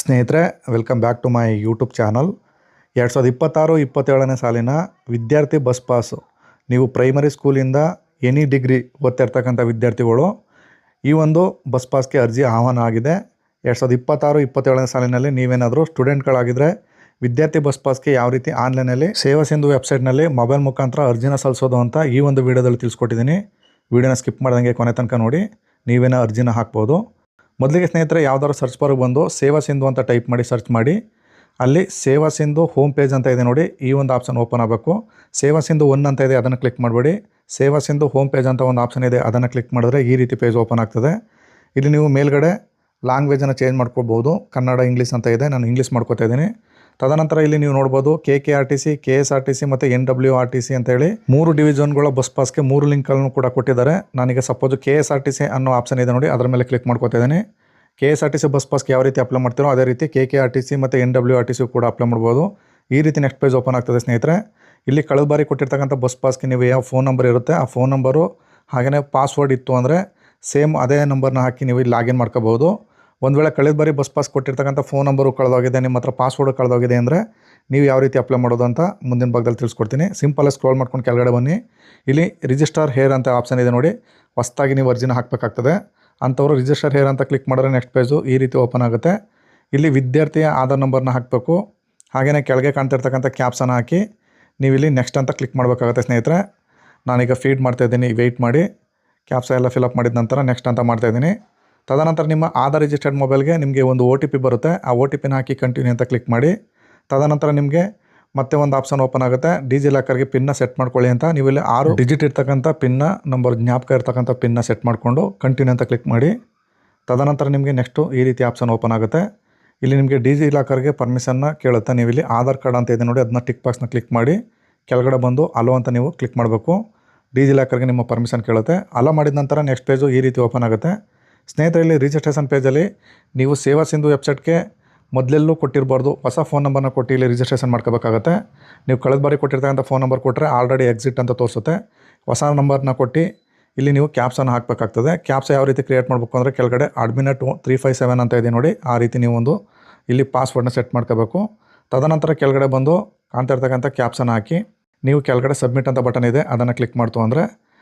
ಸ್ನೇಹಿತರೆ, welcome back to my YouTube channel. 2026-27ನೇ ಸಾಲಿನ ವಿದ್ಯಾರ್ಥಿ ಬಸ್ ಪಾಸು. ನೀವು ಪ್ರೈಮರಿ ಸ್ಕೂಲಿಂದ ಎನಿ ಡಿಗ್ರಿ ಓದ್ತಿರ್ತಕ್ಕಂಥ ವಿದ್ಯಾರ್ಥಿಗಳು ಈ ಒಂದು ಬಸ್ ಪಾಸ್ಗೆ ಅರ್ಜಿ ಆಹ್ವಾನ ಆಗಿದೆ. 2026-27ನೇ ಸಾಲಿನಲ್ಲಿ ನೀವೇನಾದರೂ ಸ್ಟೂಡೆಂಟ್ಗಳಾಗಿದ್ದರೆ ವಿದ್ಯಾರ್ಥಿ ಬಸ್ ಪಾಸ್ಗೆ ಯಾವ ರೀತಿ ಆನ್ಲೈನಲ್ಲಿ ಸೇವಾ ಸಿಂಧು ವೆಬ್ಸೈಟ್ನಲ್ಲಿ ಮೊಬೈಲ್ ಮುಖಾಂತರ ಅರ್ಜಿನ ಸಲ್ಲಿಸೋದು ಅಂತ ಈ ಒಂದು ವಿಡಿಯೋದಲ್ಲಿ ತಿಳಿಸ್ಕೊಟ್ಟಿದ್ದೀನಿ. ವಿಡಿಯೋನ ಸ್ಕಿಪ್ ಮಾಡ್ದಂಗೆ ಕೊನೆ ತನಕ ನೋಡಿ, ನೀವೇನೋ ಅರ್ಜಿನ ಹಾಕ್ಬೋದು. ಮೊದಲಿಗೆ ಸ್ನೇಹಿತರೆ, ಯಾವ್ದಾದ್ರು ಸರ್ಚ್ ಬಾರ್ಗೆ ಬಂದು ಸೇವಾ ಸಿಂಧು ಅಂತ ಟೈಪ್ ಮಾಡಿ ಸರ್ಚ್ ಮಾಡಿ. ಅಲ್ಲಿ ಸೇವಾ ಸಿಂಧು ಹೋಮ್ ಪೇಜ್ ಅಂತ ಇದೆ ನೋಡಿ, ಈ ಒಂದು ಆಪ್ಷನ್ ಓಪನ್ ಆಗಬೇಕು. ಸೇವಾ ಸಿಂಧು 1 ಅಂತ ಇದೆ, ಅದನ್ನು ಕ್ಲಿಕ್ ಮಾಡಬೇಡಿ. ಸೇವಾ ಸಿಂಧು ಹೋಮ್ ಪೇಜ್ ಅಂತ ಒಂದು ಆಪ್ಷನ್ ಇದೆ, ಅದನ್ನು ಕ್ಲಿಕ್ ಮಾಡಿದ್ರೆ ಈ ರೀತಿ ಪೇಜ್ ಓಪನ್ ಆಗ್ತದೆ. ಇಲ್ಲಿ ನೀವು ಮೇಲ್ಗಡೆ ಲ್ಯಾಂಗ್ವೇಜನ್ನು ಚೇಂಜ್ ಮಾಡ್ಕೋಬೋದು. ಕನ್ನಡ, ಇಂಗ್ಲೀಷ್ ಅಂತ ಇದೆ, ನಾನು ಇಂಗ್ಲೀಷ್ ಮಾಡ್ಕೋತಾ ಇದ್ದೀನಿ. ತದನಂತರ ಇಲ್ಲಿ ನೀವು ನೋಡ್ಬೋದು KKRTC, KSRTC ಮತ್ತು NWRTC ಅಂತೇಳಿ 3 ಡಿವಿಷನ್ಗಳ ಬಸ್ ಪಾಸ್ಗೆ 3 ಲಿಂಕ್ಗಳನ್ನು ಕೂಡ ಕೊಟ್ಟಿದ್ದಾರೆ. ನಾನೀಗ ಸಪೋಸ್ KSRTC ಅನ್ನೋ ಆಪ್ಷನ್ ಇದೆ ನೋಡಿ, ಅದರ ಮೇಲೆ ಕ್ಲಿಕ್ ಮಾಡ್ಕೋತಾ ಇದ್ದೀನಿ. KSRTC ಬಸ್ ಪಾಸ್ಗೆ ಯಾವ ರೀತಿ ಅಪ್ಲೈ ಮಾಡ್ತೀರೋ ಅದೇ ರೀತಿ KKRTC ಮತ್ತು NWRTC ಕೂಡ ಅಪ್ಲೈ ಮಾಡ್ಬೋದು. ಈ ರೀತಿ ನೆಕ್ಸ್ಟ್ ಪೇಜ್ ಓಪನ್ ಆಗ್ತದೆ ಸ್ನೇಹಿತರೆ. ಇಲ್ಲಿ ಕಳೆದ ಬಾರಿ ಕೊಟ್ಟಿರ್ತಕ್ಕಂಥ ಬಸ್ ಪಾಸ್ಗೆ ನೀವು ಯಾವ ಫೋನ್ ನಂಬರ್ ಇರುತ್ತೆ ಆ ಫೋನ್ ನಂಬರು ಹಾಗೆಯೇ ಪಾಸ್ವರ್ಡ್ ಇತ್ತು ಅಂದರೆ ಸೇಮ್ ಅದೇ ನಂಬರ್ನ ಹಾಕಿ ನೀವು ಇಲ್ಲಿ ಲಾಗಿನ್ ಮಾಡ್ಕೋಬೋದು. ಒಂದು ವೇಳೆ ಕಳೆದ ಬಾರಿ ಬಸ್ ಪಾಸ್ ಕೊಟ್ಟಿರ್ತಕ್ಕಂಥ ಫೋನ್ ನಂಬರು ಕಳೆದೋಗಿದೆ, ನಿಮ್ಮ ಹತ್ರ ಪಾಸ್ವರ್ಡ್ ಕಳೆದೋಗಿದೆ ಅಂದರೆ ನೀವು ಯಾವ ರೀತಿ ಅಪ್ಲೈ ಮಾಡೋದು ಅಂತ ಮುಂದಿನ ಭಾಗದಲ್ಲಿ ತಿಳಿಸ್ಕೊಡ್ತೀನಿ. ಸಿಂಪಲಾಗಿ ಸ್ಕ್ರೋಲ್ ಮಾಡ್ಕೊಂಡು ಕೆಳಗಡೆ ಬನ್ನಿ. ಇಲ್ಲಿ ರಿಜಿಸ್ಟರ್ ಹೇರ್ ಅಂತ ಆಪ್ಷನ್ ಇದೆ ನೋಡಿ, ಹೊಸದಾಗಿ ನೀವು ಅರ್ಜಿನ ಹಾಕಬೇಕಾಗ್ತದೆ. ಅಂಥವರು ರಿಜಿಸ್ಟರ್ ಹೇರ್ ಅಂತ ಕ್ಲಿಕ್ ಮಾಡಿದ್ರೆ ನೆಕ್ಸ್ಟ್ ಪೇಜು ಈ ರೀತಿ ಓಪನ್ ಆಗುತ್ತೆ. ಇಲ್ಲಿ ವಿದ್ಯಾರ್ಥಿಯ ಆಧಾರ್ ನಂಬರ್ನ ಹಾಕಬೇಕು. ಹಾಗೆಯೇ ಕೆಳಗೆ ಕಾಣ್ತಿರ್ತಕ್ಕಂಥ ಕ್ಯಾಪ್ಸನ್ನು ಹಾಕಿ ನೀವು ಇಲ್ಲಿ ನೆಕ್ಸ್ಟ್ ಅಂತ ಕ್ಲಿಕ್ ಮಾಡಬೇಕಾಗುತ್ತೆ ಸ್ನೇಹಿತರೆ. ನಾನೀಗ ಫೀಡ್ ಮಾಡ್ತಾಯಿದ್ದೀನಿ, ವೆಯ್ಟ್ ಮಾಡಿ. ಕ್ಯಾಪ್ಸ ಎಲ್ಲ ಫಿಲಪ್ ಮಾಡಿದ ನಂತರ ನೆಕ್ಸ್ಟ್ ಅಂತ ಮಾಡ್ತಾಯಿದ್ದೀನಿ. ತದನಂತರ ನಿಮ್ಮ ಆಧಾರ್ ರಿಜಿಸ್ಟರ್ಡ್ ಮೊಬೈಲ್ಗೆ ನಿಮಗೆ ಒಂದು OTP ಬರುತ್ತೆ. ಆ OTPನ ಹಾಕಿ ಕಂಟಿನ್ಯೂ ಅಂತ ಕ್ಲಿಕ್ ಮಾಡಿ. ತದನಂತರ ನಿಮಗೆ ಮತ್ತೆ ಒಂದು ಆಪ್ಷನ್ ಓಪನ್ ಆಗುತ್ತೆ, ಡಿಜಿಲಾಕರ್ಗೆ ಪಿನ್ನ ಸೆಟ್ ಮಾಡ್ಕೊಳ್ಳಿ ಅಂತ. ನೀವು ಇಲ್ಲಿ 6 ಡಿಜಿಟ್ ಇರ್ತಕ್ಕಂಥ ಪಿನ್ನ ನಂಬರ್ ಜ್ಞಾಪಕ ಇರ್ತಕ್ಕಂಥ ಪಿನ್ನ ಸೆಟ್ ಮಾಡಿಕೊಂಡು ಕಂಟಿನ್ಯೂ ಅಂತ ಕ್ಲಿಕ್ ಮಾಡಿ. ತದನಂತರ ನಿಮಗೆ ನೆಕ್ಸ್ಟು ಈ ರೀತಿ ಆಪ್ಷನ್ ಓಪನ್ ಆಗುತ್ತೆ. ಇಲ್ಲಿ ನಿಮಗೆ ಡಿಜಿಲಾಕರ್ಗೆ ಪರ್ಮಿಷನ್ನ ಕೇಳುತ್ತೆ. ನೀವು ಇಲ್ಲಿ ಆಧಾರ್ ಕಾರ್ಡ್ ಅಂತ ಇದೆ ನೋಡಿ, ಅದನ್ನ ಟಿಕ್ ಬಾಕ್ಸ್ನ ಕ್ಲಿಕ್ ಮಾಡಿ ಕೆಳಗಡೆ ಬಂದು ಅಲೋ ಅಂತ ನೀವು ಕ್ಲಿಕ್ ಮಾಡಬೇಕು. ಡಿಜಿಲಾಕರ್ಗೆ ನಿಮ್ಮ ಪರ್ಮಿಷನ್ ಕೇಳುತ್ತೆ. ಅಲೋ ಮಾಡಿದ ನಂತರ ನೆಕ್ಸ್ಟ್ ಪೇಜು ಈ ರೀತಿ ಓಪನ್ ಆಗುತ್ತೆ. ಸ್ನೇಹಿತರೆ, ಇಲ್ಲಿ ರಿಜಿಸ್ಟ್ರೇಷನ್ ಪೇಜಲ್ಲಿ ನೀವು ಸೇವಾ ಸಿಂಧು ವೆಬ್ಸೈಟ್ಗೆ ಮೊದಲೆಲ್ಲೂ ಕೊಟ್ಟಿರಬಾರ್ದು, ಹೊಸ ಫೋನ್ ನಂಬರ್ನ ಕೊಟ್ಟು ಇಲ್ಲಿ ರಿಜಿಸ್ಟ್ರೇಷನ್ ಮಾಡ್ಕೋಬೇಕಾಗತ್ತೆ. ನೀವು ಕಳೆದ ಬಾರಿ ಕೊಟ್ಟಿರ್ತಕ್ಕಂಥ ಫೋನ್ ನಂಬರ್ ಕೊಟ್ಟರೆ ಆಲ್ರೆಡಿ ಎಕ್ಸಿಟ್ ಅಂತ ತೋರಿಸುತ್ತೆ. ಹೊಸ ನಂಬರ್ನ ಕೊಟ್ಟು ಇಲ್ಲಿ ನೀವು ಕ್ಯಾಪ್ಸನ್ನು ಹಾಕಬೇಕಾಗ್ತದೆ. ಕ್ಯಾಪ್ಸ ಯಾವ ರೀತಿ ಕ್ರಿಯೇಟ್ ಮಾಡಬೇಕು ಅಂದರೆ ಕೆಳಗಡೆ admin@ 357 ಅಂತ ಇದೆ ನೋಡಿ, ಆ ರೀತಿ ನೀವು ಒಂದು ಇಲ್ಲಿ ಪಾಸ್ವರ್ಡ್ನ ಸೆಟ್ ಮಾಡ್ಕೋಬೇಕು. ತದನಂತರ ಕೆಳಗಡೆ ಬಂದು ಕಾಣ್ತಾ ಇರ್ತಕ್ಕಂಥ ಕ್ಯಾಪ್ಸನ್ನು ಹಾಕಿ ನೀವು ಕೆಳಗಡೆ ಸಬ್ಮಿಟ್ ಅಂತ ಬಟನ್ ಇದೆ, ಅದನ್ನು ಕ್ಲಿಕ್ ಮಾಡ್ತು ಅಂದರೆ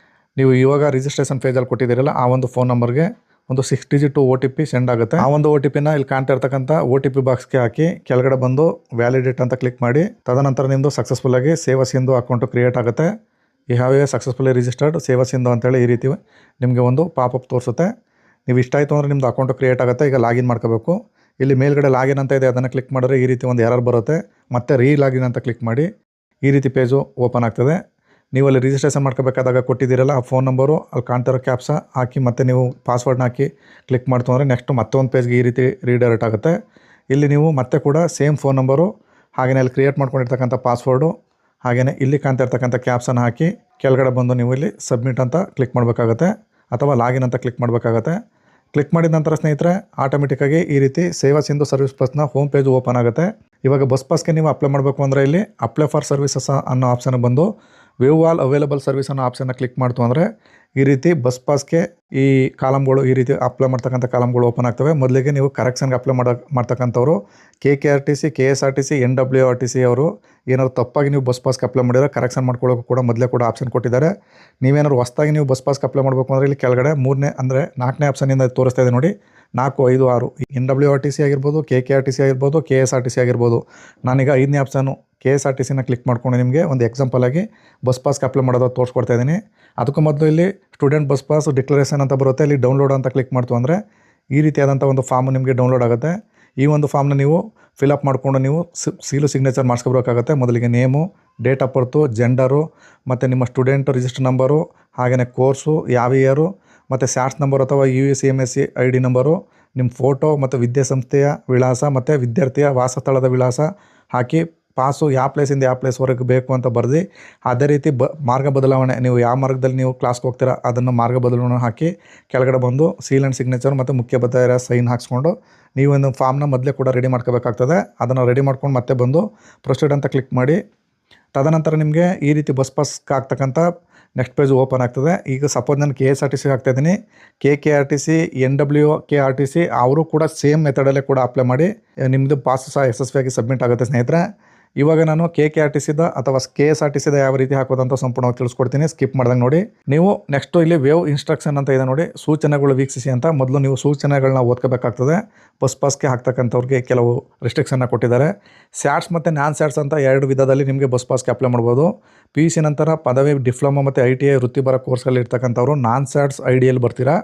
ನೀವು ಇವಾಗ ರಿಜಿಸ್ಟ್ರೇಷನ್ ಪೇಜಲ್ಲಿ ಕೊಟ್ಟಿದ್ದೀರಲ್ಲ ಆ ಒಂದು ಫೋನ್ ನಂಬರ್ಗೆ ಒಂದು 6 ಡಿಜಿಟ್ OTP ಸೆಂಡ್ ಆಗುತ್ತೆ. ಆ ಒಂದು OTPನ ಇಲ್ಲಿ ಕಾಣ್ತಾ ಇರ್ತಕ್ಕಂಥ OTP ಬಾಕ್ಸ್ಗೆ ಹಾಕಿ ಕೆಳಗಡೆ ಬಂದು ವ್ಯಾಲಿಡೇಟ್ ಅಂತ ಕ್ಲಿಕ್ ಮಾಡಿ. ತದನಂತರ ನಿಮ್ಮದು ಸಕ್ಸಸ್ಫುಲ್ಲಾಗಿ ಸೇವಾ ಸಿಂಧು ಅಕೌಂಟು ಕ್ರಿಯೇಟ್ ಆಗುತ್ತೆ. ಈ ಹ್ಯಾವ್ ಸಕ್ಸಸ್ಫುಲಿ ರಿಜಿಸ್ಟರ್ಡ್ ಸೇವಾ ಸಿಂಧು ಅಂತೇಳಿ ಈ ರೀತಿ ನಿಮಗೆ ಒಂದು ಪಾಪಪ್ ತೋರಿಸುತ್ತೆ. ನೀವು ಇಷ್ಟ ಆಯಿತು ಅಂದರೆ ನಿಮ್ಮದು ಅಕೌಂಟು ಕ್ರಿಯೇಟ್ ಆಗುತ್ತೆ. ಈಗ ಲಾಗಿನ್ ಮಾಡ್ಕೋಬೇಕು. ಇಲ್ಲಿ ಮೇಲ್ಗಡೆ ಲಾಗಿನ್ ಅಂತ ಇದೆ, ಅದನ್ನು ಕ್ಲಿಕ್ ಮಾಡಿದ್ರೆ ಈ ರೀತಿ ಒಂದು ಎರರ್ ಬರುತ್ತೆ. ಮತ್ತೆ ಲಾಗಿನ್ ಅಂತ ಕ್ಲಿಕ್ ಮಾಡಿ ಈ ರೀತಿ ಪೇಜು ಓಪನ್ ಆಗ್ತದೆ. ನೀವು ಅಲ್ಲಿ ರಿಜಿಸ್ಟ್ರೇಷನ್ ಮಾಡ್ಕೋಬೇಕಾದಾಗ ಕೊಟ್ಟಿದ್ದೀರಲ್ಲ ಆ ಫೋನ್ ನಂಬರು ಅಲ್ಲಿ ಕಾಣ್ತಿರೋ ಕ್ಯಾಪ್ಸ ಹಾಕಿ ಮತ್ತೆ ನೀವು ಪಾಸ್ವರ್ಡ್ನ ಹಾಕಿ ಕ್ಲಿಕ್ ಮಾಡ್ತು ಅಂದರೆ ನೆಕ್ಸ್ಟ್ ಮತ್ತೊಂದು ಪೇಜ್ಗೆ ಈ ರೀತಿ ರೀಡೈರೆಕ್ಟ್ ಆಗುತ್ತೆ. ಇಲ್ಲಿ ನೀವು ಮತ್ತೆ ಕೂಡ ಸೇಮ್ ಫೋನ್ ನಂಬರು ಹಾಗೆಯೇ ಅಲ್ಲಿ ಕ್ರಿಯೇಟ್ ಮಾಡ್ಕೊಂಡಿರ್ತಕ್ಕಂಥ ಪಾಸ್ವರ್ಡು ಹಾಗೆಯೇ ಇಲ್ಲಿ ಕಾಣ್ತಾ ಇರ್ತಕ್ಕಂಥ ಕ್ಯಾಪ್ಸನ್ನು ಹಾಕಿ ಕೆಳಗಡೆ ಬಂದು ನೀವು ಇಲ್ಲಿ ಸಬ್ಮಿಟ್ ಅಂತ ಕ್ಲಿಕ್ ಮಾಡಬೇಕಾಗತ್ತೆ ಅಥವಾ ಲಾಗಿನ್ ಅಂತ ಕ್ಲಿಕ್ ಮಾಡಬೇಕಾಗತ್ತೆ. ಕ್ಲಿಕ್ ಮಾಡಿದ ನಂತರ ಸ್ನೇಹಿತರೆ ಆಟೋಮೆಟಿಕ್ಕಾಗಿ ಈ ರೀತಿ ಸೇವಾ ಸಿಂಧು ಸರ್ವಿಸ್ ಬಸ್ನ ಹೋಮ್ ಪೇಜ್ ಓಪನ್ ಆಗುತ್ತೆ. ಇವಾಗ ಬಸ್ ಪಾಸ್ಗೆ ನೀವು ಅಪ್ಲೈ ಮಾಡಬೇಕು ಅಂದರೆ ಇಲ್ಲಿ ಅಪ್ಲೈ ಫಾರ್ ಸರ್ವಿಸಸ್ ಅನ್ನೋ ಆಪ್ಷನ್ಗೆ ಬಂದು ವ್ಯೂ ಆಲ್ ಅವೈಲಬಲ್ ಸರ್ವಿಸ್ ಅನ್ನೋ ಆಪ್ಷನ್ನ ಕ್ಲಿಕ್ ಮಾಡ್ತು ಅಂದರೆ ಈ ರೀತಿ ಬಸ್ ಪಾಸ್ಗೆ ಈ ಕಾಲಮ್ಗಳು ಈ ರೀತಿ ಅಪ್ಲೈ ಮಾಡ್ತಕ್ಕಂಥ ಕಾಲಮ್ಗಳು ಓಪನ್ ಆಗ್ತವೆ. ಮೊದಲಿಗೆ ನೀವು ಕರೆಕ್ಷನ್ಗೆ ಅಪ್ಲೈ ಮಾಡ್ತಕ್ಕಂಥವ್ರು KKRTC, KSRTC, NWRTC ಅವರು ಏನಾದ್ರು ತಪ್ಪಾಗಿ ನೀವು ಬಸ್ ಪಾಸ್ಗೆ ಅಪ್ಲೈ ಮಾಡಿದ್ರೆ ಕರೆಕ್ಷನ್ ಮಾಡ್ಕೊಳ್ಳೋಕೆ ಕೂಡ ಮೊದಲೇ ಕೂಡ ಆಪ್ಷನ್ ಕೊಟ್ಟಿದ್ದಾರೆ. ನೀವೇನಾದ್ರು ಹೊಸದಾಗಿ ನೀವು ಬಸ್ ಪಾಸ್ಗೆ ಅಪ್ಲೈ ಮಾಡಬೇಕು ಅಂದರೆ ಇಲ್ಲಿ ಕೆಳಗಡೆ 4ನೇ ಆಪ್ಷನಿಂದ ತೋರಿಸ್ತಾ ಇದೆ ನೋಡಿ, 4, 5, 6 NWRTC ಆಗಿರ್ಬೋದು, KKRTC ಆಗಿರ್ಬೋದು, KSRTC ಆಗಿರ್ಬೋದು. ನಾನೀಗ 5ನೇ ಆಪ್ಷನು KSRTCನ ಕ್ಲಿಕ್ ಮಾಡ್ಕೊಂಡು ನಿಮಗೆ ಒಂದು ಎಕ್ಸಾಂಪಲ್ ಆಗಿ ಬಸ್ ಪಾಸ್ಗೆ ಅಪ್ಲೈ ಮಾಡೋದು ತೋರಿಸ್ಕೊಡ್ತಾ ಇದ್ದೀನಿ. ಅದಕ್ಕೂ ಮೊದಲು ಇಲ್ಲಿ ಸ್ಟೂಡೆಂಟ್ ಬಸ್ ಪಾಸ್ ಡಿಕ್ಲರೇಷನ್ ಅಂತ ಬರುತ್ತೆ, ಇಲ್ಲಿ ಡೌನ್ಲೋಡ್ ಅಂತ ಕ್ಲಿಕ್ ಮಾಡ್ತು ಅಂದರೆ ಈ ರೀತಿಯಾದಂಥ ಒಂದು ಫಾರ್ಮು ನಿಮಗೆ ಡೌನ್ಲೋಡ್ ಆಗುತ್ತೆ. ಈ ಒಂದು ಫಾರ್ಮ್ನ ನೀವು ಫಿಲಪ್ ಮಾಡಿಕೊಂಡು ನೀವು ಸೀಲು ಸಿಗ್ನೇಚರ್ ಮಾಡಿಸ್ಕೋಬೇಕಾಗುತ್ತೆ. ಮೊದಲಿಗೆ name, date of birth, gender ಮತ್ತು ನಿಮ್ಮ ಸ್ಟೂಡೆಂಟ್ ರಿಜಿಸ್ಟರ್ ನಂಬರು ಹಾಗೆಯೇ ಕೋರ್ಸು ಯಾವ ಇಯರು ಮತ್ತು ಸ್ಯಾಟ್ಸ್ ನಂಬರ್ ಅಥವಾ USCMSC ID ನಂಬರು, ನಿಮ್ಮ ಫೋಟೋ ಮತ್ತು ವಿದ್ಯಾಸಂಸ್ಥೆಯ ವಿಳಾಸ ಮತ್ತು ವಿದ್ಯಾರ್ಥಿಯ ವಾಸಸ್ಥಳದ ವಿಳಾಸ ಹಾಕಿ ಪಾಸು ಯಾವ ಪ್ಲೇಸಿಂದ ಯಾವ ಪ್ಲೇಸ್ವರೆಗೆ ಬೇಕು ಅಂತ ಬರೆದು ಅದೇ ರೀತಿ ಮಾರ್ಗ ಬದಲಾವಣೆ ನೀವು ಯಾವ ಮಾರ್ಗದಲ್ಲಿ ನೀವು ಕ್ಲಾಸ್ಗೆ ಹೋಗ್ತೀರಾ ಅದನ್ನು ಮಾರ್ಗ ಬದಲಾವಣೆ ಹಾಕಿ ಕೆಳಗಡೆ ಬಂದು ಸೀಲ್ ಆ್ಯಂಡ್ ಸಿಗ್ನೇಚರ್ ಮತ್ತು ಮುಖ್ಯ ಬದ್ಧರ ಸೈನ್ ಹಾಕ್ಸ್ಕೊಂಡು ನೀವು ಒಂದು ಫಾರ್ಮ್ನ ಮೊದಲೇ ಕೂಡ ರೆಡಿ ಮಾಡ್ಕೋಬೇಕಾಗ್ತದೆ. ಅದನ್ನು ರೆಡಿ ಮಾಡ್ಕೊಂಡು ಮತ್ತೆ ಬಂದು ಪ್ರೊಸೀಡ್ ಅಂತ ಕ್ಲಿಕ್ ಮಾಡಿ. ತದನಂತರ ನಿಮಗೆ ಈ ರೀತಿ ಬಸ್ ಪಾಸ್ಗೆ ಆಗ್ತಕ್ಕಂಥ ನೆಕ್ಸ್ಟ್ ಪೇಜ್ ಓಪನ್ ಆಗ್ತದೆ. ಈಗ ಸಪೋಸ್ ನಾನು KSRTC ಹಾಕ್ತಾಯಿದ್ದೀನಿ, KKRTC NWKRTC ಅವರು ಕೂಡ ಸೇಮ್ ಮೆಥಡಲ್ಲೇ ಕೂಡ ಅಪ್ಲೈ ಮಾಡಿ ನಿಮ್ಮದು ಪಾಸ್ ಸಹ ಯಶಸ್ವಿಯಾಗಿ ಸಬ್ಮಿಟ್ ಆಗುತ್ತೆ ಸ್ನೇಹಿತರೆ. ಇವಾಗ ನಾನು KKRTCದ ಅಥವಾ KSRTCದ ಯಾವ ರೀತಿ ಹಾಕೋದಂತ ಸಂಪೂರ್ಣವಾಗಿ ತಿಳಿಸ್ಕೊಡ್ತೀನಿ, ಸ್ಕಿಪ್ ಮಾಡ್ದಂಗೆ ನೋಡಿ. ನೀವು ನೆಕ್ಸ್ಟು ಇಲ್ಲಿ ವೇವ್ ಇನ್ಸ್ಟ್ರಕ್ಷನ್ ಅಂತ ಇದೆ ನೋಡಿ, ಸೂಚನೆಗಳು ವೀಕ್ಷಿಸಿ ಅಂತ. ಮೊದಲು ನೀವು ಸೂಚನೆಗಳನ್ನ ಓದ್ಕೋಬೇಕಾಗ್ತದೆ. ಬಸ್ ಪಾಸ್ಗೆ ಹಾಕ್ತಕ್ಕಂಥವ್ರಿಗೆ ಕೆಲವು ರಿಸ್ಟ್ರಿಕ್ಷನ್ನ ಕೊಟ್ಟಿದ್ದಾರೆ. ಸ್ಯಾಟ್ಸ್ ಮತ್ತು ನಾನ್ ಸ್ಯಾಟ್ಸ್ ಅಂತ 2 ವಿಧದಲ್ಲಿ ನಿಮಗೆ ಬಸ್ ಪಾಸ್ಗೆ ಅಪ್ಲೈ ಮಾಡ್ಬೋದು. PUC ನಂತರ ಪದವಿ, ಡಿಪ್ಲೊಮಾ ಮತ್ತು ITI ವೃತ್ತಿಪರ ಕೋರ್ಸ್ಗಳಲ್ಲಿ ಇರ್ತಕ್ಕಂಥವ್ರು ನಾನ್ ಸ್ಯಾಟ್ಸ್ ಐಡಿಯಲ್ಲಿ ಬರ್ತೀರಾ.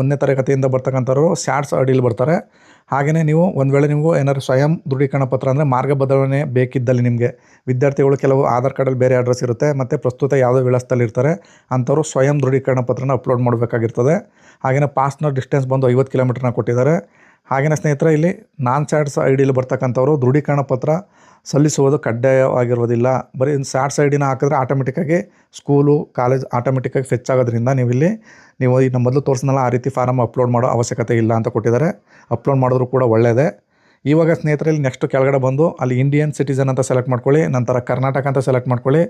1ನೇ ತರಗತಿಯಿಂದ ಬರ್ತಕ್ಕಂಥವ್ರು ಸ್ಯಾಟ್ಸ್ ಐಡಿಯಲ್ಲಿ ಬರ್ತಾರೆ. ಹಾಗೆಯೇ ನೀವು ಒಂದು ವೇಳೆ ನೀವು ಏನಾದ್ರು ಸ್ವಯಂ ದೃಢೀಕರಣ ಪತ್ರ ಅಂದರೆ ಮಾರ್ಗ ಬದಲಾವಣೆ ಬೇಕಿದ್ದಲ್ಲಿ ನಿಮಗೆ ವಿದ್ಯಾರ್ಥಿಗಳು ಕೆಲವು ಆಧಾರ್ ಕಾರ್ಡಲ್ಲಿ ಬೇರೆ ಅಡ್ರೆಸ್ ಇರುತ್ತೆ ಮತ್ತು ಪ್ರಸ್ತುತ ಯಾವುದೋ ವಿಳಾಸದಲ್ಲಿ ಇರ್ತಾರೆ, ಅಂಥವ್ರು ಸ್ವಯಂ ದೃಢೀಕರಣ ಪತ್ರನ ಅಪ್ಲೋಡ್ ಮಾಡಬೇಕಾಗಿರ್ತದೆ. ಹಾಗೆಯೇ ಪಾಸ್ನ ಡಿಸ್ಟೆನ್ಸ್ ಬಂದು 50 ಕಿಲೋಮೀಟ್ರನ್ನ ಕೊಟ್ಟಿದ್ದಾರೆ. ಹಾಗೆಯೇ ಸ್ನೇಹಿತರೆ, ಇಲ್ಲಿ ನಾನ್ ಸ್ಯಾಟ್ಸ್ ಐಡಿಯಲ್ಲಿ ಬರ್ತಕ್ಕಂಥವ್ರು ದೃಢೀಕರಣ ಪತ್ರ ಸಲ್ಲಿಸುವುದು ಕಡ್ಡಾಯವಾಗಿರೋದಿಲ್ಲ. ಬರೀ ಸ್ಯಾಟ್ಸ್ ಐಡಿನ ಹಾಕಿದ್ರೆ ಆಟೋಮೆಟಿಕ್ಕಾಗಿ ಸ್ಕೂಲು ಕಾಲೇಜ್ ಆಟೋಮೆಟಿಕ್ಕಾಗಿ ಫೆಚ್ ಆಗೋದ್ರಿಂದ ನೀವು ಈಗ ಮೊದಲು ತೋರಿಸಿದ್ನಲ್ಲ ಆ ರೀತಿ ಫಾರಮ್ ಅಪ್ಲೋಡ್ ಮಾಡೋ ಅವಶ್ಯಕತೆ ಇಲ್ಲ ಅಂತ ಕೊಟ್ಟಿದ್ದಾರೆ. ಅಪ್ಲೋಡ್ ಮಾಡಿದ್ರು ಕೂಡ ಒಳ್ಳೆಯದೇ. ಇವಾಗ ಸ್ನೇಹಿತರಲ್ಲಿ ನೆಕ್ಸ್ಟ್ ಕೆಳಗಡೆ ಬಂದು ಅಲ್ಲಿ ಇಂಡಿಯನ್ ಸಿಟಿಸನ್ ಅಂತ ಸೆಲೆಕ್ಟ್ ಮಾಡ್ಕೊಳ್ಳಿ, ನಂತರ ಕರ್ನಾಟಕ ಅಂತ ಸೆಲೆಕ್ಟ್ ಮಾಡ್ಕೊಳ್ಳಿ.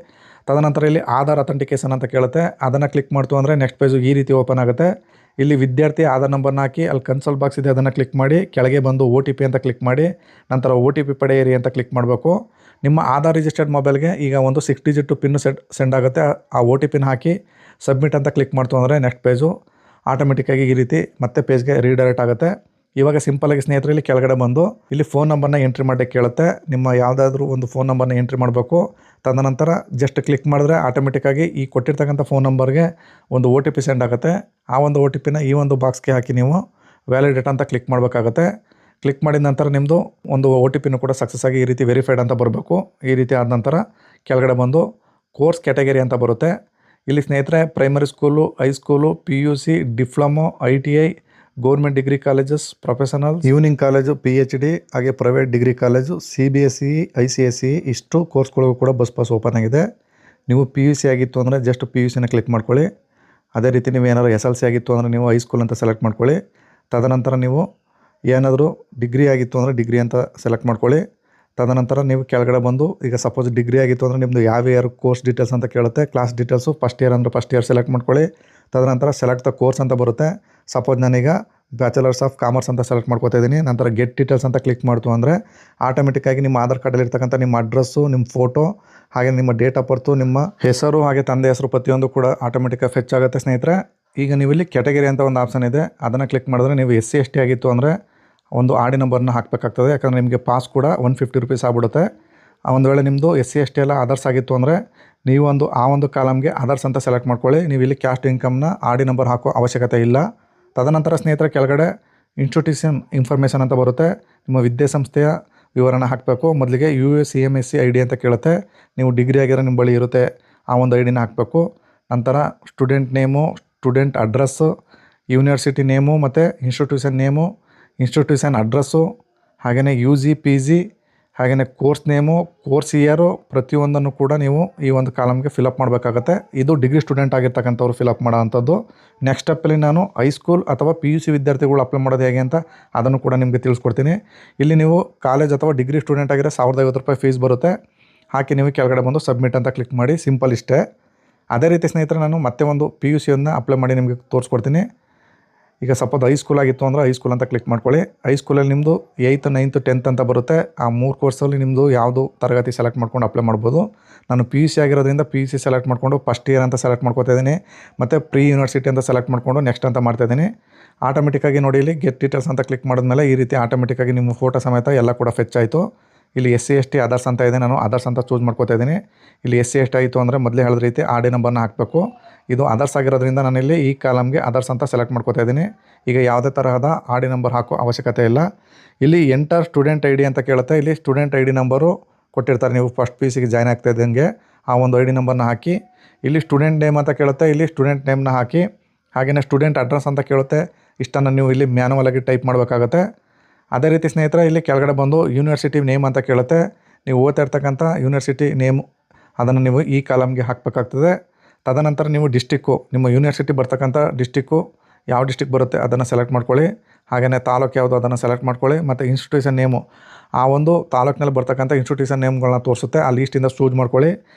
ತದನಂತರ ಇಲ್ಲಿ ಆಧಾರ್ ಅಥೆಂಟಿಕೇಷನ್ ಅಂತ ಕೇಳುತ್ತೆ, ಅದನ್ನು ಕ್ಲಿಕ್ ಮಾಡ್ತು ಅಂದರೆ ನೆಕ್ಸ್ಟ್ ಪೇಜು ಈ ರೀತಿ ಓಪನ್ ಆಗುತ್ತೆ. ಇಲ್ಲಿ ವಿದ್ಯಾರ್ಥಿ ಆಧಾರ್ ನಂಬರ್ನ ಹಾಕಿ ಅಲ್ಲಿ ಕನ್ಸೋಲ್ ಬಾಕ್ಸ್ ಇದೆ, ಅದನ್ನು ಕ್ಲಿಕ್ ಮಾಡಿ ಕೆಳಗೆ ಬಂದು OTP ಅಂತ ಕ್ಲಿಕ್ ಮಾಡಿ ನಂತರ OTP ಪಡೆಯಿರಿ ಅಂತ ಕ್ಲಿಕ್ ಮಾಡಬೇಕು. ನಿಮ್ಮ ಆಧಾರ್ ರಿಜಿಸ್ಟರ್ಡ್ ಮೊಬೈಲ್ಗೆ ಈಗ ಒಂದು 6 ಡಿಜಿಟ್ ಪಿನ್ ಸೆಂಡ್ ಆಗುತ್ತೆ. ಆ OTPನ ಹಾಕಿ ಸಬ್ಮಿಟ್ ಅಂತ ಕ್ಲಿಕ್ ಮಾಡ್ತು ಅಂದರೆ ನೆಕ್ಸ್ಟ್ ಪೇಜು ಆಟೋಮೆಟಿಕ್ಕಾಗಿ ಈ ರೀತಿ ಮತ್ತೆ ಪೇಜ್ಗೆ ರೀಡೈರೆಕ್ಟ್ ಆಗುತ್ತೆ. ಇವಾಗ ಸಿಂಪಲಾಗಿ ಸ್ನೇಹಿತರಲ್ಲಿ ಕೆಳಗಡೆ ಬಂದು ಇಲ್ಲಿ ಫೋನ್ ನಂಬರ್ನ ಎಂಟ್ರಿ ಮಾಡಿ ಕೇಳುತ್ತೆ. ನಿಮ್ಮ ಯಾವುದಾದ್ರೂ ಒಂದು ಫೋನ್ ನಂಬರ್ನ ಎಂಟ್ರಿ ಮಾಡಬೇಕು. ತದನಂತರ ಜಸ್ಟ್ ಕ್ಲಿಕ್ ಮಾಡಿದ್ರೆ ಆಟೋಮೆಟಿಕ್ಕಾಗಿ ಈ ಕೊಟ್ಟಿರ್ತಕ್ಕಂಥ ಫೋನ್ ನಂಬರ್ಗೆ ಒಂದು OTP ಸೆಂಡ್ ಆಗುತ್ತೆ. ಆ ಒಂದು OTPನ ಈ ಒಂದು ಬಾಕ್ಸ್ಗೆ ಹಾಕಿ ನೀವು ವ್ಯಾಲಿಡೇಟ್ ಅಂತ ಕ್ಲಿಕ್ ಮಾಡಬೇಕಾಗತ್ತೆ. ಕ್ಲಿಕ್ ಮಾಡಿದ ನಂತರ ನಿಮ್ಮದು ಒಂದು OTPನೂ ಕೂಡ ಸಕ್ಸಸ್ ಆಗಿ ಈ ರೀತಿ ವೆರಿಫೈಡ್ ಅಂತ ಬರಬೇಕು. ಈ ರೀತಿ ಆದ ನಂತರ ಕೆಳಗಡೆ ಬಂದು ಕೋರ್ಸ್ ಕ್ಯಾಟಗರಿ ಅಂತ ಬರುತ್ತೆ. ಇಲ್ಲಿ ಸ್ನೇಹಿತರೆ primary school, high school, PUC, diploma, ITI, government degree colleges, professional, evening college, PhD, ಹಾಗೆ private degree college, CBSE, ICSE ಇಷ್ಟು ಕೋರ್ಸ್ಗಳಿಗೂ ಕೂಡ ಬಸ್ ಪಾಸ್ ಓಪನ್ ಆಗಿದೆ. ನೀವು PUC ಆಗಿತ್ತು ಅಂದರೆ ಜಸ್ಟ್ PUCನ ಕ್ಲಿಕ್ ಮಾಡ್ಕೊಳ್ಳಿ. ಅದೇ ರೀತಿ ನೀವು ಏನಾದರೂ SLC ಆಗಿತ್ತು ಅಂದರೆ ನೀವು ಹೈಸ್ಕೂಲ್ ಅಂತ ಸೆಲೆಕ್ಟ್ ಮಾಡ್ಕೊಳ್ಳಿ. ತದನಂತರ ನೀವು ಏನಾದರೂ ಡಿಗ್ರಿ ಆಗಿತ್ತು ಅಂದರೆ ಡಿಗ್ರಿ ಅಂತ ಸೆಲೆಕ್ಟ್ ಮಾಡ್ಕೊಳ್ಳಿ. ತದನಂತರ ನೀವು ಕೆಳಗಡೆ ಬಂದು ಈಗ ಸಪೋಸ್ ಡಿಗ್ರಿ ಆಗಿತ್ತು ಅಂದರೆ ನಿಮ್ಮದು ಯಾವ ಕೋರ್ಸ್ ಡೀಟೇಲ್ಸ್ ಅಂತ ಕೇಳುತ್ತೆ. ಕ್ಲಾಸ್ ಡೀಟೇಲ್ಸು ಫಸ್ಟ್ ಇಯರ್ ಅಂದರೆ ಫಸ್ಟ್ ಇಯರ್ ಸೆಲೆಕ್ಟ್ ಮಾಡ್ಕೊಳ್ಳಿ. ತದನಂತರ ಸೆಲೆಕ್ಟ್ ದ ಕೋರ್ಸ್ ಅಂತ ಬರುತ್ತೆ. ಸಪೋಸ್ ನಾನೀಗ ಬ್ಯಾಚುಲರ್ಸ್ ಆಫ್ ಕಾಮರ್ಸ್ ಅಂತ ಸೆಲೆಕ್ಟ್ ಮಾಡ್ಕೊತಾ ಇದ್ದೀನಿ. ನಂತರ ಗೆಟ್ ಡೀಟೇಲ್ಸ್ ಅಂತ ಕ್ಲಿಕ್ ಮಾಡ್ತು ಅಂದರೆ ಆಟೋಮೆಟಿಕ್ಕಾಗಿ ನಿಮ್ಮ ಆಧಾರ್ ಕಾರ್ಡಲ್ಲಿ ಇರ್ತಕ್ಕಂಥ ನಿಮ್ಮ ಅಡ್ರೆಸ್ಸು, ನಿಮ್ಮ ಫೋಟೋ, ಹಾಗೆ ನಿಮ್ಮ ಡೇಟ್ ಆಫ್ ಬರ್ತು, ನಿಮ್ಮ ಹೆಸರು, ಹಾಗೆ ತಂದೆ ಹೆಸರು ಪ್ರತಿಯೊಂದು ಕೂಡ ಆಟೋಮೆಟಿಕ್ಕಾಗಿ ಫೆಚ್ ಆಗುತ್ತೆ ಸ್ನೇಹಿತರೆ. ಈಗ ನೀವು ಇಲ್ಲಿ ಕ್ಯಾಟಗರಿ ಅಂತ ಒಂದು ಆಪ್ಷನ್ ಇದೆ, ಅದನ್ನು ಕ್ಲಿಕ್ ಮಾಡಿದ್ರೆ ನೀವು SC ST ಆಗಿತ್ತು ಅಂದರೆ ಒಂದು ಆಡಿ ನಂಬರ್ನ ಹಾಕಬೇಕಾಗ್ತದೆ. ಯಾಕಂದರೆ ನಿಮಗೆ ಪಾಸ್ ಕೂಡ 150 ರೂಪೀಸ್ ಆಗ್ಬಿಡುತ್ತೆ. ಒಂದು ವೇಳೆ ನಿಮ್ಮದು SC ST ಎಲ್ಲ ಅದರ್ಸ್ ಆಗಿತ್ತು ಅಂದರೆ ನೀವು ಆ ಒಂದು ಕಾಲಮ್ಗೆ ಅದರ್ಸ್ ಅಂತ ಸೆಲೆಕ್ಟ್ ಮಾಡ್ಕೊಳ್ಳಿ. ನೀವು ಇಲ್ಲಿ ಕ್ಯಾಸ್ಟ್ ಇನ್ಕಮ್ನ ಆಡಿ ನಂಬರ್ ಹಾಕೋ ಅವಶ್ಯಕತೆ ಇಲ್ಲ. ತದನಂತರ ಸ್ನೇಹಿತರೆ ಕೆಳಗಡೆ ಇನ್ಸ್ಟಿಟ್ಯೂಷನ್ ಇನ್ಫಾರ್ಮೇಷನ್ ಅಂತ ಬರುತ್ತೆ. ನಿಮ್ಮ ವಿದ್ಯಾಸಂಸ್ಥೆಯ ವಿವರಣೆ ಹಾಕಬೇಕು. ಮೊದಲಿಗೆ UACMSC ID ಅಂತ ಕೇಳುತ್ತೆ. ನೀವು ಡಿಗ್ರಿ ಆಗಿರೋ ನಿಮ್ಮ ಬಳಿ ಇರುತ್ತೆ, ಆ ಒಂದು ಐಡಿನ ಹಾಕಬೇಕು. ನಂತರ student name, student address, university name ಮತ್ತು ಇನ್ಸ್ಟಿಟ್ಯೂಷನ್ ನೇಮು, ಇನ್ಸ್ಟಿಟ್ಯೂಷನ್ ಅಡ್ರೆಸ್ಸು, ಹಾಗೆಯೇ UG PG, ಹಾಗೆಯೇ ಕೋರ್ಸ್ ನೇಮು, ಕೋರ್ಸ್ ಇಯರು ಪ್ರತಿಯೊಂದನ್ನು ಕೂಡ ನೀವು ಈ ಒಂದು ಕಾಲಮ್ಗೆ ಫಿಲಪ್ ಮಾಡಬೇಕಾಗತ್ತೆ. ಇದು ಡಿಗ್ರಿ ಸ್ಟೂಡೆಂಟ್ ಆಗಿರ್ತಕ್ಕಂಥವ್ರು ಫಿಲಪ್ ಮಾಡೋ ಅಂಥದ್ದು. ನೆಕ್ಸ್ಟ್ ಸ್ಟೆಪ್ಪಲ್ಲಿ ನಾನು ಹೈಸ್ಕೂಲ್ ಅಥವಾ PUC ವಿದ್ಯಾರ್ಥಿಗಳು ಅಪ್ಲೈ ಮಾಡೋದು ಹೇಗೆ ಅಂತ ಅದನ್ನು ಕೂಡ ನಿಮಗೆ ತಿಳಿಸ್ಕೊಡ್ತೀನಿ. ಇಲ್ಲಿ ನೀವು ಕಾಲೇಜ್ ಅಥವಾ ಡಿಗ್ರಿ ಸ್ಟೂಡೆಂಟ್ ಆಗಿರೋ 1050 ರೂಪಾಯಿ ಫೀಸ್ ಬರುತ್ತೆ. ಹಾಕಿ ನೀವು ಕೆಳಗಡೆ ಬಂದು ಸಬ್ಮಿಟ್ ಅಂತ ಕ್ಲಿಕ್ ಮಾಡಿ, ಸಿಂಪಲ್ ಇಷ್ಟೇ. ಅದೇ ರೀತಿ ಸ್ನೇಹಿತರೆ ನಾನು ಮತ್ತೆ ಒಂದು PUCಯನ್ನು ಅಪ್ಲೈ ಮಾಡಿ ನಿಮಗೆ ತೋರಿಸ್ಕೊಡ್ತೀನಿ. ಈಗ ಸಪೋಸ್ ಹೈಸ್ಕೂಲ್ ಆಗಿತ್ತು ಅಂದರೆ ಹೈಸ್ಕೂಲ್ ಅಂತ ಕ್ಲಿಕ್ ಮಾಡ್ಕೊಳ್ಳಿ. ಹೈಸ್ಕೂಲಲ್ಲಿ ನಿಮ್ಮದು 8th 9th 10th ಅಂತ ಬರುತ್ತೆ. ಆ 3 ಕೋರ್ಸಲ್ಲಿ ನಿಮ್ಮದು ಯಾವುದು ತರಗತಿ ಸೆಲೆಕ್ಟ್ ಮಾಡ್ಕೊಂಡು ಅಪ್ಲೈ ಮಾಡ್ಬೋದು. ನಾನು PUC ಆಗಿರೋದ್ರಿಂದ PUC ಸೆಲೆಕ್ಟ್ ಮಾಡಿಕೊಂಡು ಫಸ್ಟ್ ಇಯರ್ ಅಂತ ಸೆಲೆಕ್ಟ್ ಮಾಡ್ಕೊತಾ ಇದ್ದೀನಿ. ಮತ್ತು ಪ್ರೀ ಯೂನಿವರ್ಸಿಟಿ ಅಂತ ಸೆಲೆಕ್ಟ್ ಮಾಡಿಕೊಂಡು ನೆಕ್ಸ್ಟ್ ಅಂತ ಮಾಡ್ತಾಯಿದ್ದೀನಿ. ಆಟೋಮೆಟಿಕ್ಕಾಗಿ ನೋಡಿ ಇಲ್ಲಿ ಗೆಟ್ ಡೀಟೇಲ್ಸ್ ಅಂತ ಕ್ಲಿಕ್ ಮಾಡಿದ್ಮೇಲೆ ಈ ರೀತಿ ಆಟೋಮೆಟಿಕ್ಕಾಗಿ ನಿಮ್ಮ ಫೋಟೋ ಸಮೇತ ಎಲ್ಲ ಕೂಡ ಫೆಚ್ ಆಯಿತು. ಇಲ್ಲಿ SC ST ಅದರ್ಸ್ ಅಂತ ಇದೆ, ನಾನು ಅದರ್ಸ್ ಅಂತ ಚೂಸ್ ಮಾಡ್ಕೊತಾ ಇದ್ದೀನಿ. ಇಲ್ಲಿ SC ST ಆಯಿತು ಅಂದರೆ ಮೊದಲೇ ಹೇಳಿದ ರೀತಿ ಆಡಿ ನಂಬರ್ನ ಹಾಕಬೇಕು. ಇದು ಅದರ್ಸ್ ಆಗಿರೋದ್ರಿಂದ ನಾನಿಲ್ಲಿ ಈ ಕಾಲಮ್ಗೆ ಅದರ್ಸ್ ಅಂತ ಸೆಲೆಕ್ಟ್ ಮಾಡ್ಕೊತಾ ಇದ್ದೀನಿ. ಈಗ ಯಾವುದೇ ತರಹದ ಆಡಿ ನಂಬರ್ ಹಾಕೋ ಅವಶ್ಯಕತೆ ಇಲ್ಲ. ಇಲ್ಲಿ ಎಂಟರ್ ಸ್ಟೂಡೆಂಟ್ ID ಅಂತ ಕೇಳುತ್ತೆ. ಇಲ್ಲಿ ಸ್ಟೂಡೆಂಟ್ ID ನಂಬರು ಕೊಟ್ಟಿರ್ತಾರೆ. ನೀವು ಫಸ್ಟ್ PUCಗೆ ಜಾಯ್ನ್ ಆಗ್ತಾ ಇದ್ದಂಗೆ ಆ ಒಂದು ID ನಂಬರ್ನ ಹಾಕಿ. ಇಲ್ಲಿ ಸ್ಟೂಡೆಂಟ್ ನೇಮ್ ಅಂತ ಕೇಳುತ್ತೆ, ಇಲ್ಲಿ ಸ್ಟೂಡೆಂಟ್ ನೇಮ್ನ ಹಾಕಿ. ಹಾಗೆಯೇ ಸ್ಟೂಡೆಂಟ್ ಅಡ್ರೆಸ್ ಅಂತ ಕೇಳುತ್ತೆ, ಇಷ್ಟನ್ನು ನೀವು ಇಲ್ಲಿ ಮ್ಯಾನುವಲಾಗಿ ಟೈಪ್ ಮಾಡಬೇಕಾಗತ್ತೆ. ಅದೇ ರೀತಿ ಸ್ನೇಹಿತರೆ ಇಲ್ಲಿ ಕೆಳಗಡೆ ಬಂದು ಯೂನಿವರ್ಸಿಟಿ ನೇಮ್ ಅಂತ ಕೇಳುತ್ತೆ. ನೀವು ಓದ್ತಾ ಇರ್ತಕ್ಕಂಥ ಯೂನಿವರ್ಸಿಟಿ ನೇಮ್ ಅದನ್ನು ನೀವು ಈ ಕಾಲಮ್ಗೆ ಹಾಕಬೇಕಾಗ್ತದೆ. ತದನಂತರ ನೀವು ಡಿಸ್ಟಿಕ್ಕು, ನಿಮ್ಮ ಯೂನಿವರ್ಸಿಟಿ ಬರ್ತಕ್ಕಂಥ ಡಿಸ್ಟಿಕ್ಕು ಯಾವ ಡಿಸ್ಟಿಕ್ ಬರುತ್ತೆ ಅದನ್ನು ಸೆಲೆಕ್ಟ್ ಮಾಡ್ಕೊಳ್ಳಿ. ಹಾಗೆಯೇ ತಾಲೂಕು ಯಾವುದು ಅದನ್ನು ಸೆಲೆಕ್ಟ್ ಮಾಡ್ಕೊಳ್ಳಿ. ಮತ್ತು ಇನ್ಸ್ಟಿಟ್ಯೂಷನ್ ನೇಮು, ಆ ಒಂದು ತಾಲೂಕಿನಲ್ಲಿ ಬರ್ತಕ್ಕಂಥ ಇನ್ಸ್ಟಿಟ್ಯೂಷನ್ ನೇಮ್ಗಳನ್ನ ತೋರಿಸುತ್ತೆ, ಆ ಲೀಸ್ಟಿಂದ ಚೂಸ್ ಮಾಡ್ಕೊಳ್ಳಿ.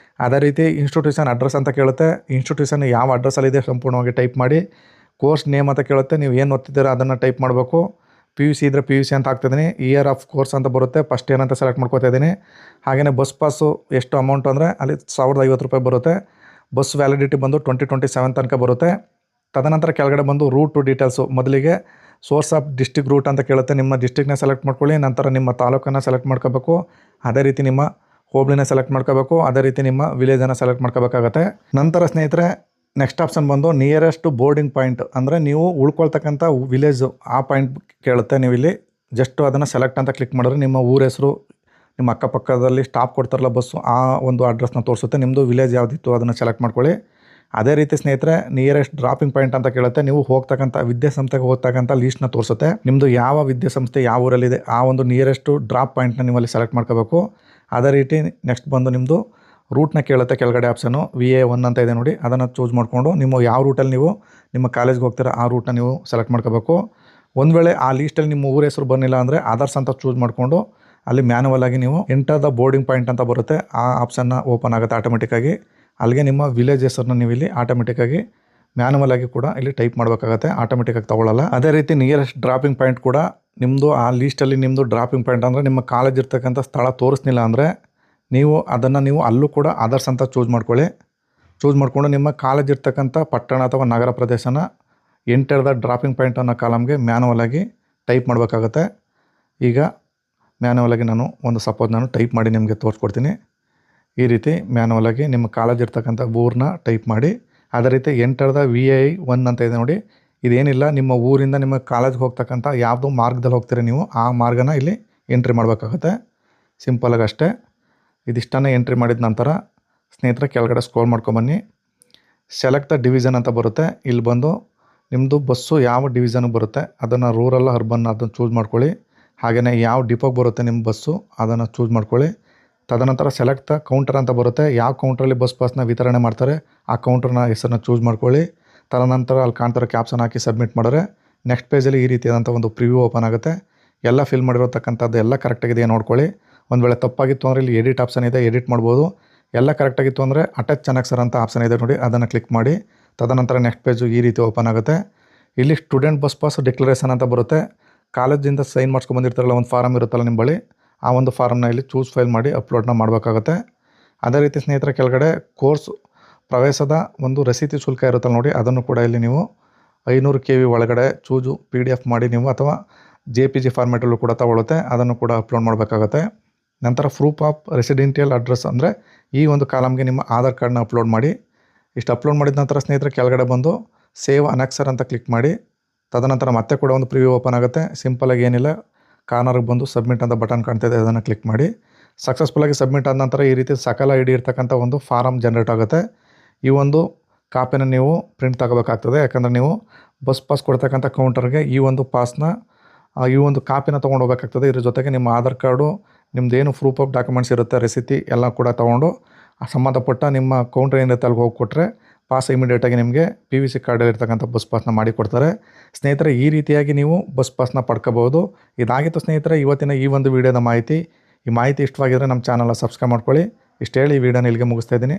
ಅದೇ ರೀತಿ ಇನ್ಸ್ಟಿಟ್ಯೂಷನ್ ಅಡ್ರೆಸ್ ಅಂತ ಕೇಳುತ್ತೆ, ಇನ್ಸ್ಟಿಟ್ಯೂಷನ್ ಯಾವ ಅಡ್ರೆಸ್ಸಲ್ಲಿದೆ ಸಂಪೂರ್ಣವಾಗಿ ಟೈಪ್ ಮಾಡಿ. ಕೋರ್ಸ್ ನೇಮ್ ಅಂತ ಕೇಳುತ್ತೆ, ನೀವು ಏನು ಓದ್ತಿದ್ದೀರಾ ಅದನ್ನು ಟೈಪ್ ಮಾಡಬೇಕು. PUC ಇದ್ದರೆ PUC ಅಂತ ಹಾಕ್ತಿದ್ದೀನಿ. ಇಯರ್ ಆಫ್ ಕೋರ್ಸ್ ಅಂತ ಬರುತ್ತೆ, ಫಸ್ಟ್ ಇಯರ್ ಅಂತ ಸೆಲೆಕ್ಟ್ ಮಾಡ್ಕೊತಾ ಇದ್ದೀನಿ. ಹಾಗೆಯೇ ಬಸ್ ಪಾಸು ಎಷ್ಟು ಅಮೌಂಟ್ ಅಂದರೆ ಅಲ್ಲಿ ₹1050 ಬರುತ್ತೆ. ಬಸ್ ವ್ಯಾಲಿಡಿಟಿ ಬಂದು 2027 ತನಕ ಬರುತ್ತೆ. ತದನಂತರ ಕೆಳಗಡೆ ಬಂದು ರೂಟು ಡೀಟೇಲ್ಸು, ಮೊದಲಿಗೆ ಸೋರ್ಸ್ ಆಫ್ ಡಿಸ್ಟ್ರಿಕ್ಟ್ ರೂಟ್ ಅಂತ ಕೇಳುತ್ತೆ, ನಿಮ್ಮ ಡಿಸ್ಟ್ರಿಕ್ಟ್ನ ಸೆಲೆಕ್ಟ್ ಮಾಡ್ಕೊಳ್ಳಿ. ನಂತರ ನಿಮ್ಮ ತಾಲೂಕನ್ನು ಸೆಲೆಕ್ಟ್ ಮಾಡ್ಕೋಬೇಕು, ಅದೇ ರೀತಿ ನಿಮ್ಮ ಹೋಬಳಿನ ಸೆಲೆಕ್ಟ್ ಮಾಡ್ಕೋಬೇಕು, ಅದೇ ರೀತಿ ನಿಮ್ಮ ವಿಲೇಜನ್ನು ಸೆಲೆಕ್ಟ್ ಮಾಡ್ಕೋಬೇಕಾಗತ್ತೆ. ನಂತರ ಸ್ನೇಹಿತರೆ ನೆಕ್ಸ್ಟ್ ಆಪ್ಷನ್ ಬಂದು ನಿಯರೆಸ್ಟ್ ಬೋರ್ಡಿಂಗ್ ಪಾಯಿಂಟ್, ಅಂದರೆ ನೀವು ಉಳ್ಕೊಳ್ತಕ್ಕಂಥ ವಿಲೇಜು ಆ ಪಾಯಿಂಟ್ ಕೇಳುತ್ತೆ. ನೀವು ಇಲ್ಲಿ ಜಸ್ಟು ಅದನ್ನು ಸೆಲೆಕ್ಟ್ ಅಂತ ಕ್ಲಿಕ್ ಮಾಡಿದ್ರೆ ನಿಮ್ಮ ಊರ ಹೆಸರು, ನಿಮ್ಮ ಅಕ್ಕಪಕ್ಕದಲ್ಲಿ ಸ್ಟಾಪ್ ಕೊಡ್ತಾರಲ್ಲ ಬಸ್ಸು, ಆ ಒಂದು ಅಡ್ರೆಸ್ನ ತೋರಿಸುತ್ತೆ. ನಿಮ್ಮದು ವಿಲೇಜ್ ಯಾವುದಿತ್ತು ಅದನ್ನು ಸೆಲೆಕ್ಟ್ ಮಾಡ್ಕೊಳ್ಳಿ. ಅದೇ ರೀತಿ ಸ್ನೇಹಿತರೆ ನಿಯರೆಸ್ಟ್ ಡ್ರಾಪಿಂಗ್ ಪಾಯಿಂಟ್ ಅಂತ ಕೇಳುತ್ತೆ, ನೀವು ಹೋಗ್ತಕ್ಕಂಥ ವಿದ್ಯಾಸಂಸ್ಥೆಗೆ ಹೋಗ್ತಕ್ಕಂಥ ಲೀಸ್ಟ್ನ ತೋರಿಸುತ್ತೆ. ನಿಮ್ಮದು ಯಾವ ವಿದ್ಯಾಸಂಸ್ಥೆ ಯಾವ ಊರಲ್ಲಿದೆ ಆ ಒಂದು ನಿಯರೆಸ್ಟು ಡ್ರಾಪ್ ಪಾಯಿಂಟ್ನ ನೀವು ಅಲ್ಲಿ ಸೆಲೆಕ್ಟ್ ಮಾಡ್ಕೋಬೇಕು. ಅದೇ ರೀತಿ ನೆಕ್ಸ್ಟ್ ಬಂದು ನಿಮ್ಮದು ರೂಟ್ನ ಕೇಳುತ್ತೆ, ಕೆಳಗಡೆ ಆಪ್ಷನು VA1 ಅಂತ ಇದೆ ನೋಡಿ, ಅದನ್ನು ಚೂಸ್ ಮಾಡಿಕೊಂಡು ನಿಮ್ಮ ಯಾವ ರೂಟಲ್ಲಿ ನೀವು ನಿಮ್ಮ ಕಾಲೇಜ್ಗೆ ಹೋಗ್ತೀರಾ ಆ ರೂಟನ್ನ ನೀವು ಸೆಲೆಕ್ಟ್ ಮಾಡ್ಕೋಬೇಕು. ಒಂದು ವೇಳೆ ಆ ಲೀಸ್ಟಲ್ಲಿ ನಿಮ್ಮ ಊರ ಹೆಸರು ಬರಲಿಲ್ಲ ಅಂದರೆ ಆಧಾರ್ಸ್ ಅಂತ ಚೂಸ್ ಮಾಡಿಕೊಂಡು ಅಲ್ಲಿ ಮ್ಯಾನುವಲ್ ಆಗಿ ನೀವು ಎಂಟರ್ ದ ಬೋರ್ಡಿಂಗ್ ಪಾಯಿಂಟ್ ಅಂತ ಬರುತ್ತೆ, ಆ ಆಪ್ಷನ್ನ ಓಪನ್ ಆಗುತ್ತೆ ಆಟೋಮೆಟಿಕ್ಕಾಗಿ. ಅಲ್ಲಿಗೆ ನಿಮ್ಮ ವಿಲೇಜ್ ಹೆಸರನ್ನ ನೀವು ಇಲ್ಲಿ ಆಟೋಮೆಟಿಕ್ಕಾಗಿ ಮ್ಯಾನುವಲ್ ಆಗಿ ಕೂಡ ಇಲ್ಲಿ ಟೈಪ್ ಮಾಡಬೇಕಾಗತ್ತೆ, ಆಟೋಮೆಟಿಕ್ಕಾಗಿ ತೊಗೊಳ್ಳಲ್ಲ. ಅದೇ ರೀತಿ ನಿಯರೆಸ್ಟ್ ಡ್ರಾಪಿಂಗ್ ಪಾಯಿಂಟ್ ಕೂಡ ನಿಮ್ಮದು ಆ ಲೀಸ್ಟಲ್ಲಿ ನಿಮ್ಮದು ಡ್ರಾಪಿಂಗ್ ಪಾಯಿಂಟ್ ಅಂದರೆ ನಿಮ್ಮ ಕಾಲೇಜ್ ಇರ್ತಕ್ಕಂಥ ಸ್ಥಳ ತೋರಿಸ್ಲಿಲ್ಲ ಅಂದರೆ ನೀವು ಅದನ್ನು ನೀವು ಅಲ್ಲೂ ಕೂಡ ಅದರ್ಸ್ ಅಂತ ಚೂಸ್ ಮಾಡ್ಕೊಳ್ಳಿ. ಚೂಸ್ ಮಾಡಿಕೊಂಡು ನಿಮ್ಮ ಕಾಲೇಜ್ ಇರ್ತಕ್ಕಂಥ ಪಟ್ಟಣ ಅಥವಾ ನಗರ ಪ್ರದೇಶನ ಎಂಟರ್ ದ ಡ್ರಾಪಿಂಗ್ ಪಾಯಿಂಟ್ ಅನ್ನೋ ಕಾಲಮ್ಗೆ ಮ್ಯಾನುವಲ್ ಆಗಿ ಟೈಪ್ ಮಾಡಬೇಕಾಗತ್ತೆ. ಈಗ ಮ್ಯಾನುವಲ್ ಆಗಿ ನಾನು ಟೈಪ್ ಮಾಡಿ ನಿಮಗೆ ತೋರಿಸ್ಕೊಡ್ತೀನಿ. ಈ ರೀತಿ ಮ್ಯಾನುವಲ್ ಆಗಿ ನಿಮ್ಮ ಕಾಲೇಜ್ ಇರ್ತಕ್ಕಂಥ ಊರನ್ನ ಟೈಪ್ ಮಾಡಿ. ಅದೇ ರೀತಿ ಎಂಟರ್ ದ VA1 ಅಂತ ಇದೆ ನೋಡಿ, ಇದೇನಿಲ್ಲ ನಿಮ್ಮ ಊರಿಂದ ನಿಮ್ಮ ಕಾಲೇಜ್ಗೆ ಹೋಗ್ತಕ್ಕಂಥ ಯಾವುದೋ ಮಾರ್ಗದಲ್ಲಿ ಹೋಗ್ತೀರಿ ನೀವು, ಆ ಮಾರ್ಗನ ಇಲ್ಲಿ ಎಂಟ್ರಿ ಮಾಡಬೇಕಾಗತ್ತೆ. ಸಿಂಪಲಾಗಿ ಅಷ್ಟೇ. ಇದಿಷ್ಟನ್ನು ಎಂಟ್ರಿ ಮಾಡಿದ ನಂತರ ಸ್ನೇಹಿತರೆ ಕೆಳಗಡೆ ಸ್ಕ್ರೋಲ್ ಮಾಡ್ಕೊಂಬನ್ನಿ. ಸೆಲೆಕ್ಟ್ ದ ಡಿವಿಷನ್ ಅಂತ ಬರುತ್ತೆ, ಇಲ್ಲಿ ಬಂದು ನಿಮ್ಮದು ಬಸ್ಸು ಯಾವ ಡಿವಿಷನ್ಗೆ ಬರುತ್ತೆ ಅದನ್ನು ರೂರಲ್ ಅರ್ಬನ್ ಅದನ್ನು ಚೂಸ್ ಮಾಡ್ಕೊಳ್ಳಿ. ಹಾಗೆಯೇ ಯಾವ ಡಿಪೋಗೆ ಬರುತ್ತೆ ನಿಮ್ಮ ಬಸ್ಸು ಅದನ್ನು ಚೂಸ್ ಮಾಡ್ಕೊಳ್ಳಿ. ತದನಂತರ ಸೆಲೆಕ್ಟ್ ದ ಕೌಂಟರ್ ಅಂತ ಬರುತ್ತೆ, ಯಾವ ಕೌಂಟ್ರಲ್ಲಿ ಬಸ್ ಪಾಸ್ನ ವಿತರಣೆ ಮಾಡ್ತಾರೆ ಆ ಕೌಂಟರ್ನ ಹೆಸರನ್ನ ಚೂಸ್ ಮಾಡ್ಕೊಳ್ಳಿ. ತದನಂತರ ಅಲ್ಲಿ ಕಾಣ್ತಾರೆ ಕ್ಯಾಪ್ಷನ್ ಹಾಕಿ ಸಬ್ಮಿಟ್ ಮಾಡಿದ್ರೆ ನೆಕ್ಸ್ಟ್ ಪೇಜಲ್ಲಿ ಈ ರೀತಿಯಾದಂಥ ಒಂದು ಪ್ರಿವ್ಯೂ ಓಪನ್ ಆಗುತ್ತೆ. ಎಲ್ಲ ಫಿಲ್ ಮಾಡಿರತಕ್ಕಂಥದ್ದು ಎಲ್ಲ ಕರೆಕ್ಟಾಗಿದೆಯಾ ನೋಡ್ಕೊಳ್ಳಿ. ಒಂದು ವೇಳೆ ತಪ್ಪಾಗಿತ್ತು ಅಂದರೆ ಇಲ್ಲಿ ಎಡಿಟ್ ಆಪ್ಷನ್ ಇದೆ, ಎಡಿಟ್ ಮಾಡ್ಬೋದು. ಎಲ್ಲ ಕರೆಕ್ಟಾಗಿತ್ತು ಅಂದರೆ ಅಟ್ಯಾಚ್ ಚೆನ್ನಾಗಿ ಸರ್ ಅಂತ ಆಪ್ಷನ್ ಇದೆ ನೋಡಿ, ಅದನ್ನು ಕ್ಲಿಕ್ ಮಾಡಿ. ತದನಂತರ ನೆಕ್ಸ್ಟ್ ಪೇಜು ಈ ರೀತಿ ಓಪನ್ ಆಗುತ್ತೆ. ಇಲ್ಲಿ ಸ್ಟೂಡೆಂಟ್ ಬಸ್ ಪಾಸ್ ಡಿಕ್ಲರೇಷನ್ ಅಂತ ಬರುತ್ತೆ, ಕಾಲೇಜಿಂದ ಸೈನ್ ಮಾಡಿಸ್ಕೊಂಬಂದಿರ್ತಾರಲ್ಲ ಒಂದು ಫಾರಮ್ ಇರುತ್ತಲ್ಲ ನಿಮ್ಮ ಬಳಿ, ಆ ಒಂದು ಫಾರಮ್ನ ಇಲ್ಲಿ ಚೂಸ್ ಫೈಲ್ ಮಾಡಿ ಅಪ್ಲೋಡ್ನ ಮಾಡಬೇಕಾಗುತ್ತೆ. ಅದೇ ರೀತಿ ಸ್ನೇಹಿತರೆ ಕೆಳಗಡೆ ಕೋರ್ಸ್ ಪ್ರವೇಶದ ಒಂದು ರಸೀತಿ ಶುಲ್ಕ ಇರುತ್ತಲ್ಲ ನೋಡಿ, ಅದನ್ನು ಕೂಡ ಇಲ್ಲಿ ನೀವು 500 KB ಒಳಗಡೆ ಚೂಸು PDF ಮಾಡಿ ನೀವು ಅಥವಾ JPG ಫಾರ್ಮ್ಯಾಟಲ್ಲೂ ಕೂಡ ತಗೊಳುತ್ತೆ, ಅದನ್ನು ಕೂಡ ಅಪ್ಲೋಡ್ ಮಾಡಬೇಕಾಗತ್ತೆ. ನಂತರ ಪ್ರೂಫ್ ಆಫ್ ರೆಸಿಡೆಂಟಿಯಲ್ ಅಡ್ರೆಸ್ ಅಂದರೆ ಈ ಒಂದು ಕಾಲಮ್ಗೆ ನಿಮ್ಮ ಆಧಾರ್ ಕಾರ್ಡ್ನ ಅಪ್ಲೋಡ್ ಮಾಡಿ. ಇಷ್ಟು ಅಪ್ಲೋಡ್ ಮಾಡಿದ ನಂತರ ಸ್ನೇಹಿತರೆ ಕೆಳಗಡೆ ಬಂದು ಸೇವ್ ಅನೆಕ್ಸರ್ ಅಂತ ಕ್ಲಿಕ್ ಮಾಡಿ. ತದನಂತರ ಮತ್ತೆ ಕೂಡ ಒಂದು ಪ್ರಿವ್ಯೂ ಓಪನ್ ಆಗುತ್ತೆ. ಸಿಂಪಲಾಗಿ ಏನಿಲ್ಲ, ಕಾರ್ನರ್ಗೆ ಬಂದು ಸಬ್ಮಿಟ್ ಅಂತ ಬಟನ್ ಕಾಣ್ತಿದೆ, ಅದನ್ನು ಕ್ಲಿಕ್ ಮಾಡಿ. ಸಕ್ಸಸ್ಫುಲ್ಲಾಗಿ ಸಬ್ಮಿಟ್ ಆದ ನಂತರ ಈ ರೀತಿ ಸಕಲ ID ಇರ್ತಕ್ಕಂಥ ಒಂದು ಫಾರಮ್ ಜನ್ರೇಟ್ ಆಗುತ್ತೆ. ಈ ಒಂದು ಕಾಪಿನ ನೀವು ಪ್ರಿಂಟ್ ತಗೋಬೇಕಾಗ್ತದೆ, ಯಾಕಂದರೆ ನೀವು ಬಸ್ ಪಾಸ್ ಕೊಡ್ತಕ್ಕಂಥ ಕೌಂಟರ್ಗೆ ಈ ಒಂದು ಪಾಸ್ನ ಈ ಒಂದು ಕಾಪಿನ ತೊಗೊಂಡು ಹೋಗಬೇಕಾಗ್ತದೆ. ಇದ್ರ ಜೊತೆಗೆ ನಿಮ್ಮ ಆಧಾರ್ ಕಾರ್ಡು, ನಿಮ್ಮದೇನು ಪ್ರೂಫ್ ಆಫ್ ಡಾಕ್ಯುಮೆಂಟ್ಸ್ ಇರುತ್ತೆ, ರೆಸಿತಿ ಎಲ್ಲ ಕೂಡ ತೊಗೊಂಡು ಸಂಬಂಧಪಟ್ಟ ನಿಮ್ಮ ಕೌಂಟರ್ ಏನಿರುತ್ತೆ ಅಲ್ಲಿಗೆ ಹೋಗಿ ಕೊಟ್ಟರೆ ಪಾಸ್ ಇಮಿಡಿಯೇಟಾಗಿ ನಿಮಗೆ PVC ಕಾರ್ಡಲ್ಲಿ ಇರ್ತಕ್ಕಂಥ ಬಸ್ ಪಾಸ್ನ ಮಾಡಿ ಕೊಡ್ತಾರೆ. ಸ್ನೇಹಿತರೆ ಈ ರೀತಿಯಾಗಿ ನೀವು ಬಸ್ ಪಾಸ್ನ ಪಡ್ಕೋಬಹುದು. ಇದಾಗಿತ್ತು ಸ್ನೇಹಿತರೆ ಇವತ್ತಿನ ಈ ಒಂದು ವಿಡಿಯೋದ ಮಾಹಿತಿ. ಈ ಮಾಹಿತಿ ಇಷ್ಟವಾಗಿದ್ದರೆ ನಮ್ಮ ಚಾನಲ್ನ ಸಬ್ಸ್ಕ್ರೈಬ್ ಮಾಡ್ಕೊಳ್ಳಿ. ಇಷ್ಟು ಹೇಳಿ ಈ ವಿಡಿಯೋನ ಇಲ್ಲಿಗೆ ಮುಗಿಸ್ತಾ ಇದ್ದೀನಿ.